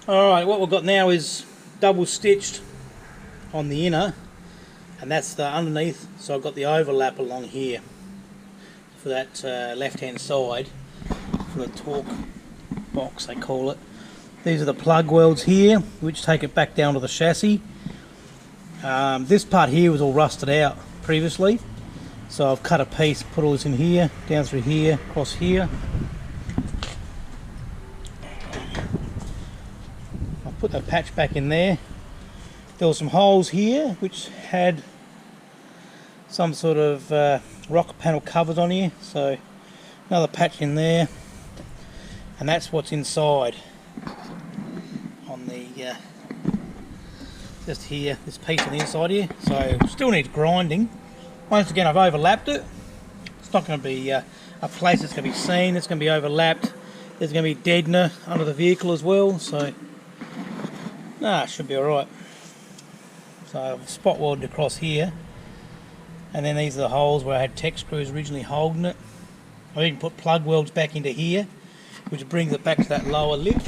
Alright, what we've got now is double stitched on the inner, and that's the underneath, so I've got the overlap along here for that left hand side for the torque box they call it. These are the plug welds here which take it back down to the chassis. This part here was all rusted out previously, so I've cut a piece, put all this in here, down through here, across here. I'll put the patch back in there. There were some holes here which had some sort of rocker panel covers on here, so another patch in there, and that's what's inside on the just here, this piece on the inside here. So still needs grinding. Once again, I've overlapped it. It's not going to be a place that's going to be seen, it's going to be overlapped. There's going to be deadener under the vehicle as well, so it should be alright. So I've spot welded across here, and then these are the holes where I had tech screws originally holding it. I even put plug welds back into here, which brings it back to that lower lip.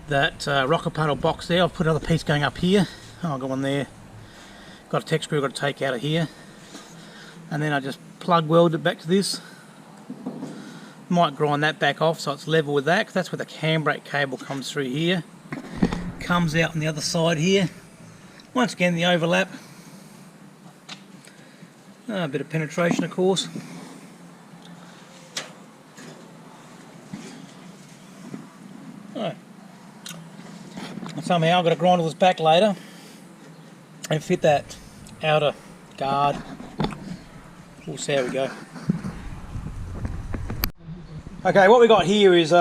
That rocker panel box there, I've put another piece going up here. I've got one there. Got a tech screw I've got to take out of here. And then I just plug weld it back to this. Might grind that back off so it's level with that, 'cause that's where the handbrake cable comes through here. Comes out on the other side here. Once again, the overlap. A bit of penetration, of course. Right. Somehow I've got to grind all this back later and fit that outer guard. We'll see how we go. Okay, what we got here is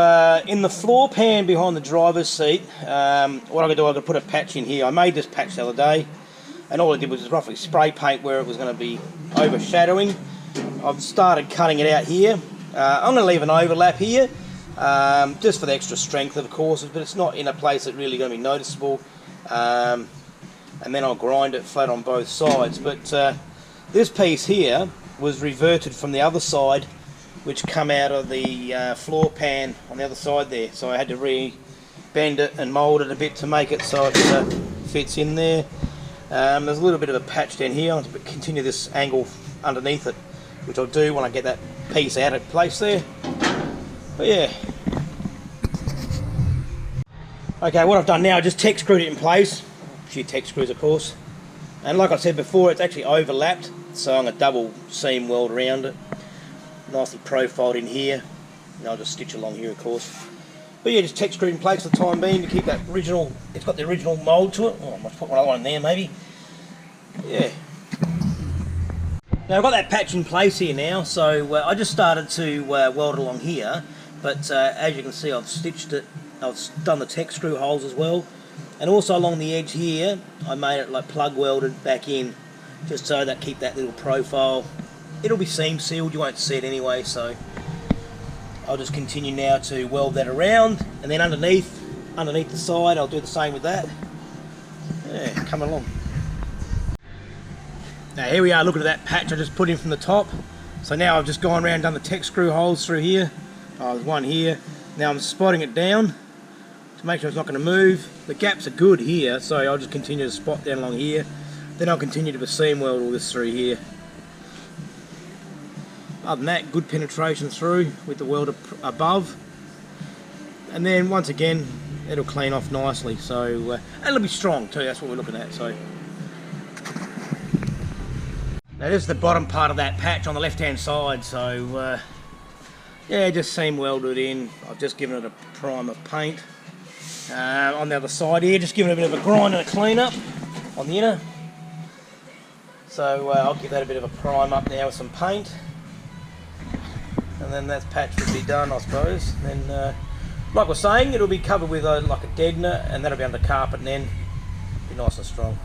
in the floor pan behind the driver's seat. What I'm going to do, I'm going to put a patch in here. I made this patch the other day, and all I did was just roughly spray paint where it was going to be overshadowing. I've started cutting it out here. I'm going to leave an overlap here, just for the extra strength, of course, but it's not in a place that's really going to be noticeable. And then I'll grind it flat on both sides. But this piece here was reverted from the other side, which come out of the floor pan on the other side there. So I had to re-bend it and mould it a bit to make it so it fits in there. There's a little bit of a patch down here. I'll continue this angle underneath it, which I'll do when I get that piece out of place there. But yeah. Okay, what I've done now, I just tech screwed it in place. A few tech screws, of course. And like I said before, it's actually overlapped, so I'm going to double seam weld around it. Nicely profiled in here, and I'll just stitch along here, of course. But yeah, just tech screwed in place for the time being to keep that original, it's got the original mould to it. Oh, I might put another one in there maybe. Yeah. Now I've got that patch in place here now, so I just started to weld along here, but as you can see, I've stitched it, I've done the tech screw holes as well, and also along the edge here, I made it like plug welded back in, just so that keep that little profile. It'll be seam sealed, you won't see it anyway, so I'll just continue now to weld that around, and then underneath the side I'll do the same with that. Yeah, coming along. Now here we are looking at that patch I just put in from the top. So now I've just gone around and done the tech screw holes through here. There's one here. Now I'm spotting it down to make sure it's not going to move. The gaps are good here, so I'll just continue to spot down along here. Then I'll continue to seam weld all this through here. Other than that, good penetration through with the weld above, and then once again it'll clean off nicely, so and it'll be strong too, that's what we're looking at. So now this is the bottom part of that patch on the left hand side, so yeah, just seam welded in. I've just given it a prime of paint on the other side here, just giving it a bit of a grind and a clean up on the inner. So I'll give that a bit of a prime up now with some paint. And then that patch would be done, I suppose. Then, like we're saying, it'll be covered with like a deadener, and that'll be under carpet, and then be nice and strong.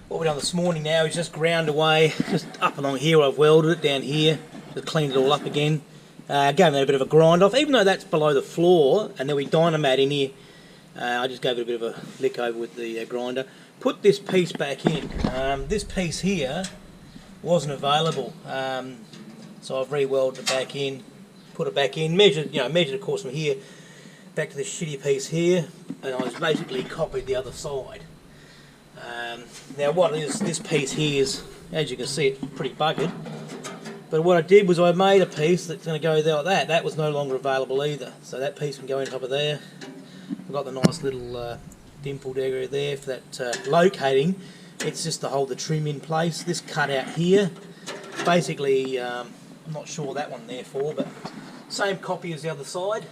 What we've done this morning now is just ground away, just up along here. I've welded it down here, just cleaned it all up again. Gave it a bit of a grind off, even though that's below the floor, and there'll be dynamat in here. I just gave it a bit of a lick over with the grinder. put this piece back in. This piece here wasn't available, so I've re-welded it back in, put it back in, measured of course from here back to this shitty piece here, and I just basically copied the other side. Now what is this piece here is, as you can see, it's pretty buggered. But what I did was I made a piece that's going to go there like that. That was no longer available either, so that piece can go on top of there. I've got the nice little dimpled area there for that locating. It's just to hold the trim in place. This cut out here, basically, I'm not sure what that one there for, but same copy as the other side.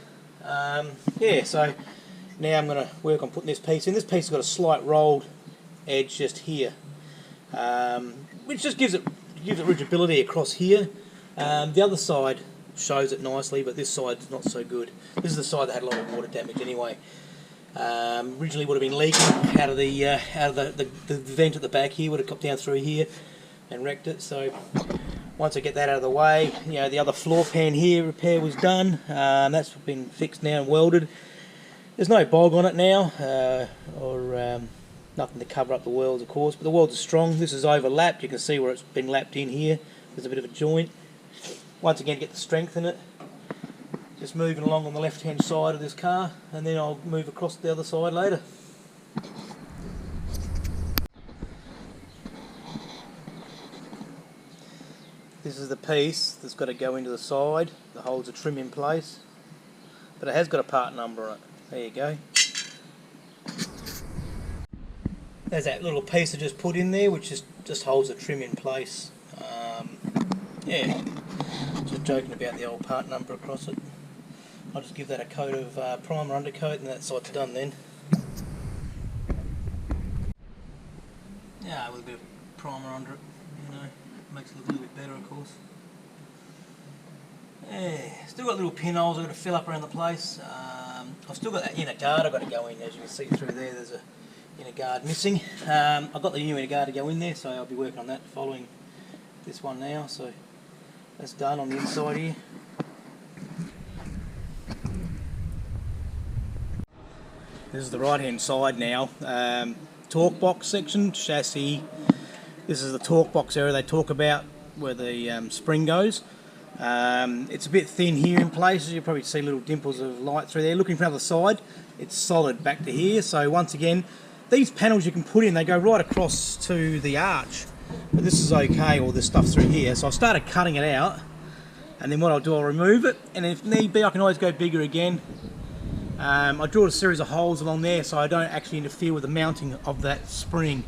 Yeah, so now I'm going to work on putting this piece in. This piece has got a slight rolled edge just here, which just gives it rigidity across here. The other side shows it nicely, but this side's not so good. This is the side that had a lot of water damage anyway. Originally would have been leaking out of the vent at the back here, would have come down through here and wrecked it. So once I get that out of the way, the other floor pan here repair was done. That's been fixed now and welded. There's no bog on it now, or nothing to cover up the welds, of course, but the welds are strong. This is overlapped. You can see where it's been lapped in here. There's a bit of a joint. Once again, get the strength in it. Just moving along on the left-hand side of this car, and then I'll move across to the other side later. This is the piece that's got to go into the side that holds the trim in place, but it has got a part number on it. There you go. There's that little piece I just put in there, which just holds the trim in place. Yeah, just joking about the old part number across it. I'll just give that a coat of primer undercoat, and that side's done then. Yeah, with a bit of primer under it, makes it look a little bit better, of course. Yeah, still got little pinholes I've got to fill up around the place. I've still got that inner guard I've got to go in. As you can see through there, there's a inner guard missing. I've got the new inner guard to go in there, so I'll be working on that following this one now. So that's done on the inside here. This is the right hand side now. Torque box section, chassis. This is the torque box area they talk about, where the spring goes. It's a bit thin here in places. You probably see little dimples of light through there. Looking from the other side, it's solid back to here. So once again, these panels you can put in, they go right across to the arch. But this is okay, all this stuff through here. So I started cutting it out, and then what I'll do, I'll remove it, and if need be, I can always go bigger again. I drew a series of holes along there so I don't actually interfere with the mounting of that spring.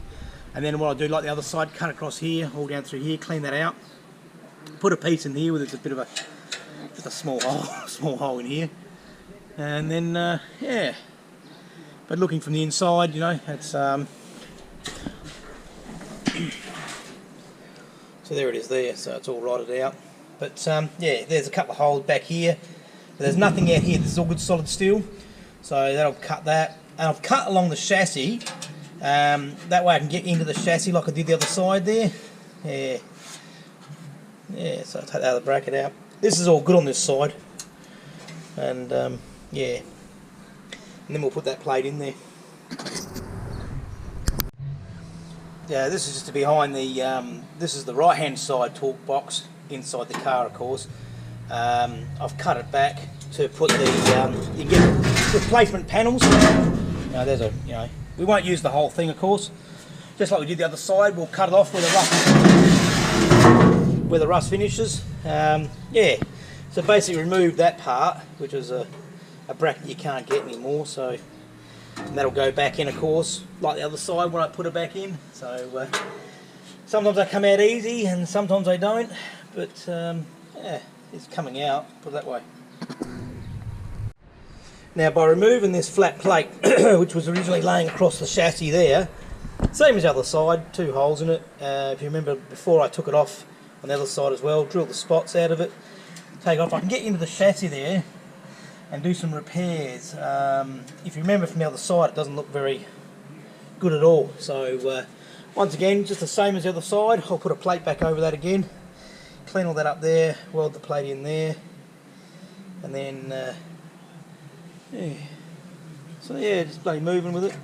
And then what I'll do, like the other side, cut across here, all down through here, clean that out. Put a piece in here with a bit of just a small hole in here. And then, yeah. But looking from the inside, it's, so there it is there, so it's all rotted out. But, yeah, there's a couple of holes back here. But there's nothing out here, this is all good solid steel. So that'll cut that. And I've cut along the chassis. That way I can get into the chassis like I did the other side there. Yeah. Yeah, so I'll take the other bracket out. This is all good on this side. And, yeah. And then we'll put that plate in there. Yeah, this is just behind the, this is the right hand side torque box inside the car, of course. I've cut it back to put the, you get replacement panels. There's a, we won't use the whole thing, of course. Just like we did the other side, we'll cut it off where the rust finishes. Yeah, so basically remove that part, which is a bracket you can't get anymore. So and that'll go back in, of course, like the other side when I put it back in. So sometimes they come out easy and sometimes they don't, but yeah, it's coming out, put it that way. Now by removing this flat plate, which was originally laying across the chassis there, same as the other side, 2 holes in it. If you remember before, I took it off on the other side as well, drilled the spots out of it, take it off. I can get into the chassis there and do some repairs. If you remember from the other side, it doesn't look very good at all. So once again, just the same as the other side, I'll put a plate back over that again, clean all that up there, weld the plate in there, and then yeah. So yeah, just bloody moving with it.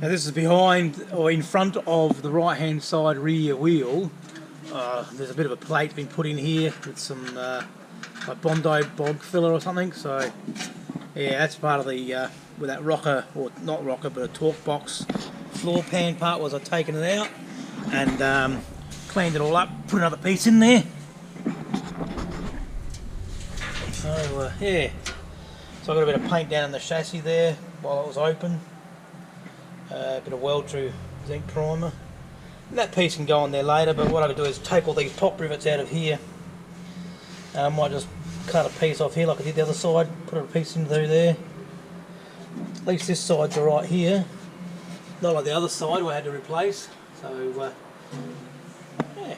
Now this is behind or in front of the right hand side rear wheel. There's a bit of a plate been put in here with some like Bondi bog filler or something. So yeah, that's part of the with that rocker, or not rocker, but a torque box floor pan part was I'd taken it out and cleaned it all up, put another piece in there. So yeah, so I got a bit of paint down in the chassis there while it was open. A bit of weld through zinc primer. And that piece can go on there later, but what I could do is take all these pop rivets out of here. And I might just cut a piece off here like I did the other side, put a piece in through there. At least this side's alright here. Not like the other side where I had to replace. So yeah.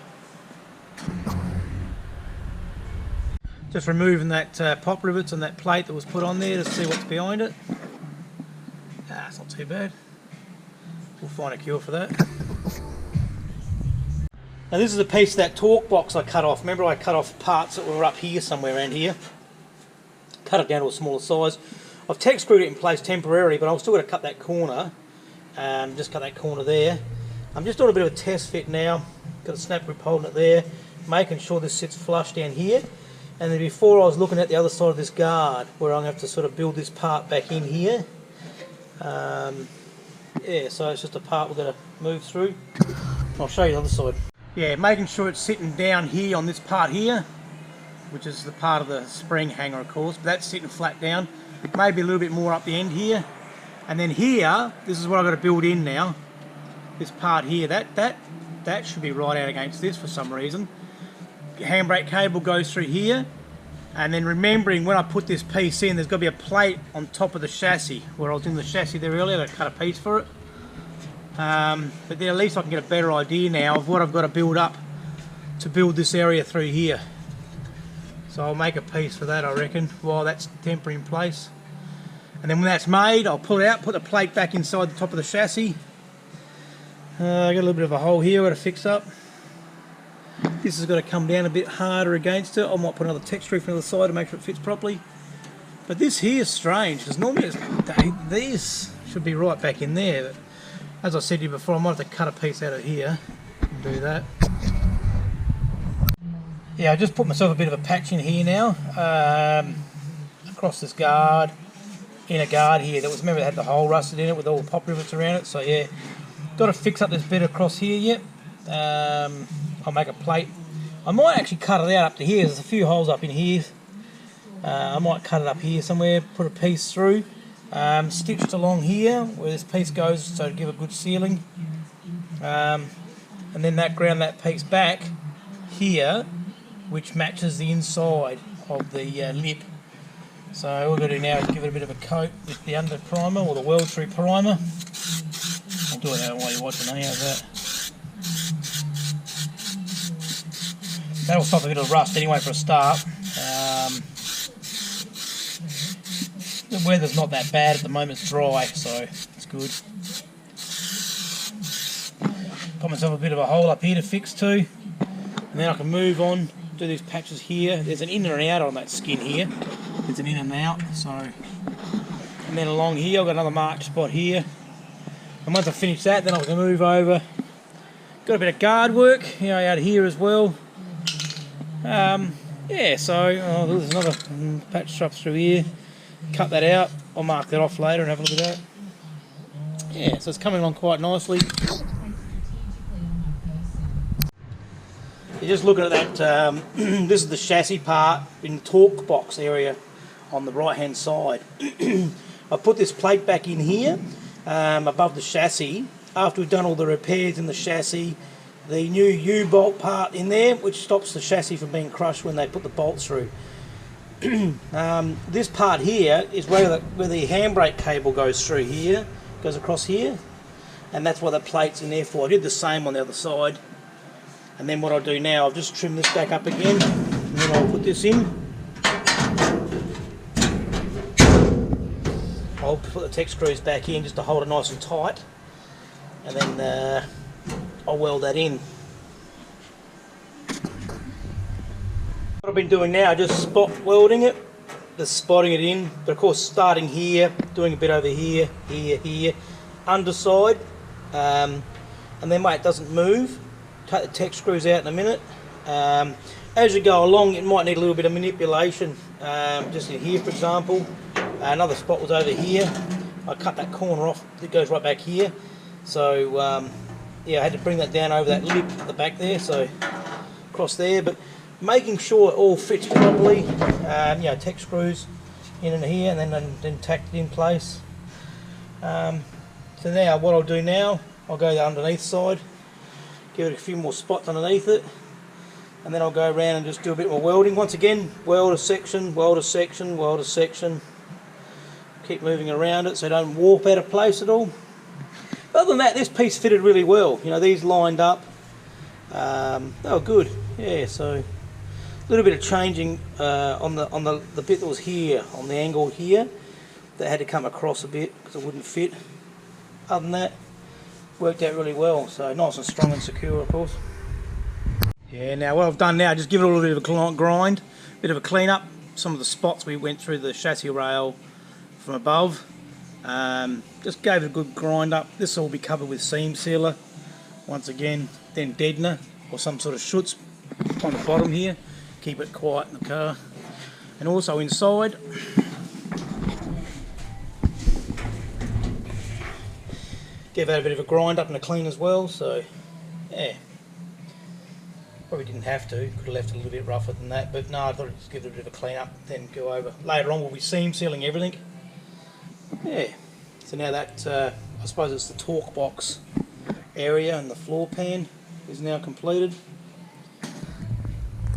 Just removing that pop rivets and that plate that was put on there to see what's behind it. It's not too bad. We'll find a cure for that. Now this is a piece of that torque box I cut off. Remember I cut off parts that were up here somewhere around here. Cut it down to a smaller size. I've tech screwed it in place temporarily, but I've still got to cut that corner. Just cut that corner there. I'm just doing a bit of a test fit now. Got a snap grip holding it there, making sure this sits flush down here. And then before I was looking at the other side of this guard, where I'm going to have to sort of build this part back in here. Yeah, so it's just a part we're going to move through. I'll show you the other side. Yeah, making sure it's sitting down here on this part here, which is the part of the spring hanger, of course, but that's sitting flat down. Maybe a little bit more up the end here. And then here, this is what I've got to build in now. This part here, that should be right out against this for some reason. Handbrake cable goes through here. And then remembering when I put this piece in, there's got to be a plate on top of the chassis. Where I was in the chassis there earlier, I cut a piece for it. But then at least I can get a better idea now of what I've got to build up to build this area through here. So I'll make a piece for that, I reckon, while that's temporary in place. And then when that's made, I'll pull it out, put the plate back inside the top of the chassis. I got a little bit of a hole here I've got to fix up. This has got to come down a bit harder against it. I might put another texture from the other side to make sure it fits properly. But this here is strange, because normally these should be right back in there. But as I said to you before, I might have to cut a piece out of here and do that. Yeah, I just put myself a bit of a patch in here now. Across this guard, inner guard here. That was, remember, it had the hole rusted in it with all the pop rivets around it. So yeah, got to fix up this bit across here yet. I'll make a plate. I might actually cut it out up to here. There's a few holes up in here. I might cut it up here somewhere, put a piece through, stitched along here where this piece goes, so to give a good sealing. And then ground that piece back here, which matches the inside of the lip. So all we're going to do now is give it a bit of a coat with the under primer or the weld through primer. I'll do it while you're watching. How's that? That'll stop a bit of rust anyway for a start. The weather's not that bad at the moment, it's dry, so it's good. Got myself a bit of a hole up here to fix too. And then I can move on, do these patches here. There's an in and out on that skin here. There's an in and out, so. And then along here, I've got another marked spot here. And once I finish that, then I can move over. Got a bit of guard work, out here as well. Yeah, so there's another patch strap through here. Cut that out. I'll mark that off later and have a look at that. Yeah, so it's coming along quite nicely. You're just looking at that. This is the chassis part in torque box area on the right hand side. I put this plate back in here above the chassis after we've done all the repairs in the chassis. The new U-bolt part in there, which stops the chassis from being crushed when they put the bolts through. This part here is where the handbrake cable goes through here, goes across here, and that's what the plate's in there for. I did the same on the other side, and then what I'll do now, I'll just trim this back up again, and then I'll put this in. I'll put the tech screws back in just to hold it nice and tight, and then I'll weld that in. What I've been doing now, just spot welding it, just spotting it in, but of course starting here, doing a bit over here, here, underside, and then it doesn't move. Take the tech screws out in a minute. As you go along, it might need a little bit of manipulation. Just in here, for example, another spot was over here. I cut that corner off, it goes right back here. So yeah, I had to bring that down over that lip at the back there, so across there. But making sure it all fits properly, you know, tech screws in and here, and then tacked it in place. So now what I'll do now, I'll go the underneath side, give it a few more spots underneath it, and then I'll go around and just do a bit more welding. Once again, weld a section, weld a section, weld a section. Keep moving around it so don't warp out of place at all. Other than that, this piece fitted really well. You know, these lined up. They were good. Yeah, so a little bit of changing on the bit that was here, on the angle here. That had to come across a bit because it wouldn't fit. Other than that, worked out really well. So nice and strong and secure, of course. Yeah, now what I've done now, just give it a little bit of a grind, bit of a clean up. Some of the spots we went through the chassis rail from above. Just gave it a good grind up. This will be covered with seam sealer once again, then deadener or some sort of schutz on the bottom here. Keep it quiet in the car. And also inside, give that a bit of a grind up and a clean as well. So yeah, probably didn't have to, could have left it a little bit rougher than that, but no, I thought I'd just give it a bit of a clean up, then go over. Later on we'll be seam sealing everything. Yeah, so now that, I suppose it's the torque box area and the floor pan is now completed.